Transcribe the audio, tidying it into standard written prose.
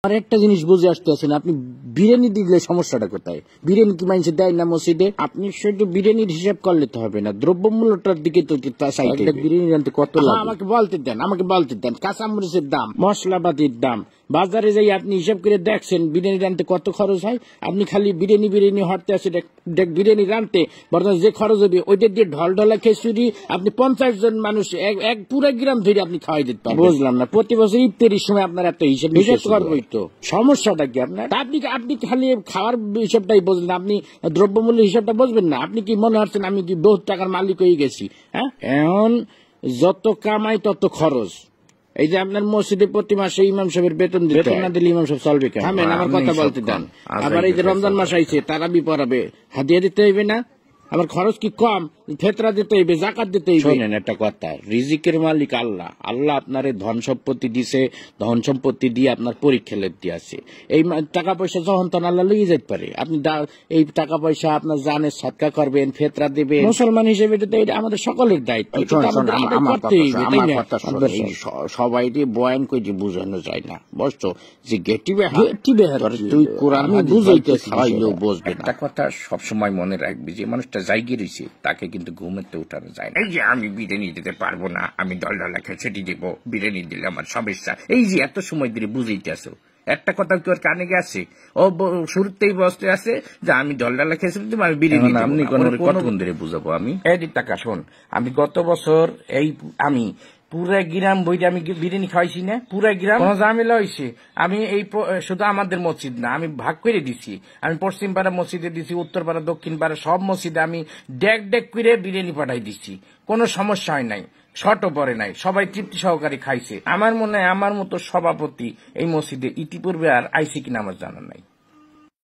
আর একটা জিনিস বুঝে আসতেছে না, আপনি বিরিয়ানি দিলে সমস্যাটা কোথায়? বিরিয়ানি কি মানুষে দেয় না মসজিদে? আপনি শুধু বিরিয়ানির হিসাব করলে তো হবে না, দ্রব্যমূল্যটার দিকে তো চাইতে। বিরিয়ানি রানতে কত লাগে আমাকে বলতে দেন। কাঁচামরিচের দাম, মশলাপাতির দাম, বাজারে যাই আপনি হিসাব করে দেখছেন বিরিয়ানি রানতে কত খরচ হয়। আপনি খালি বিরিয়ানি হরতে আছে বিরিয়ানি রানতে বর্তমানে যে খরচ হবে ওইটা দিয়ে ঢলঢলা খিচুড়ি আপনি 50 জন মানুষ এক পুরো গ্রাম ধরে আপনি খাওয়াই দিতে পারবেন। বুঝলাম না, প্রতি বছর ইফতারির সময় আপনার এত হিসাব করবোই তো, সমস্যাটা কি আপনার? আপনি খালি খাওয়ার হিসাবটাই বুঝলেন, আপনি দ্রব্যমূল্যের হিসাবটা বুঝবেন না। আপনি কি মনে হচ্ছেন আমি কি বহুত টাকার মালিক হয়ে গেছি? হ্যাঁ, এখন যত কামাই তত খরচ। এই যে আপনার মসজিদে প্রতি মাসে ইমাম সাহেবের বেতন না দিলে ইমাম সাহেব চলবে কেন? আমার কথা বলতে দেন। আবার এই যে রমজান মাস আইছে, তারাবি পড়াবে, হাদিয়া দিতে হইবে না? আমার খরচ কি কম? ফেতরা দিতে হইবে, জাকাত দিতে হইবে। শোনেন একটা কথা, রিজিকের মালিক আল্লাহ। আল্লাহ আপনার ধন সম্পত্তি দিছে, ধন সম্পত্তি দিয়ে আপনার পরীক্ষা দিয়েছে। এই টাকা পয়সা যখন তখন আল্লাহ লেগে যেতে পারে। আপনি এই টাকা পয়সা আপনার জানের সৎকা করবেন, ফেতরা দেবেন। মুসলমান হিসেবে এটা আমাদের সকলের দায়িত্ব। সবাই বয়ান করে যে বুঝানো যায় না, বুঝছো? যে গেটি বেহার তুই কোরআন বুঝাইতে খাওয়াইলেও বুঝবে না। একটা কথা সবসময় মনে রাখবি, যে মানুষটা জায়গা রয়েছে তাকে কিন্তু ঘুমেতে উঠানো যায় না। এই যে আমি বিরিয়ানি দিতে পারবো না, আমি দলডলা খেয়ে দেবো, বিরিয়ানি দিলে আমার সমস্যা, এই যে এত সময় ধরে বুঝাইতে আসো, একটা কথা কি ওর কানে গেছে? ও শুরুতেই বসতে আছে যে আমি দলডালা খেয়েছি, আমি বিরিয়ানি। আপনি কতক্ষণ ধরে বুঝাবো আমি? এই টাকা শোন, আমি গত বছর আমি পুরা গ্রাম বইটা আমি বিরিয়ানি খাওয়াইছি না, পুরা গ্রাম কোনো ঝামেলা হয়েছে। আমি শুধু আমাদের মসজিদ না, আমি ভাগ করে দিছি। আমি পশ্চিম পাড়া মসজিদে দিছি, উত্তর পাড়া, দক্ষিণ পাড়া সব মসজিদে আমি ডেক করে বিরিয়ানি পাঠাই দিচ্ছি। কোনো সমস্যা হয় নাই, শর্টও পরে নাই, সবাই তৃপ্তি সহকারে খাইছে। আমার মনে হয় আমার মতো সভাপতি এই মসজিদে ইতিপূর্বে আর আইসি কিনা আমার জানা নাই।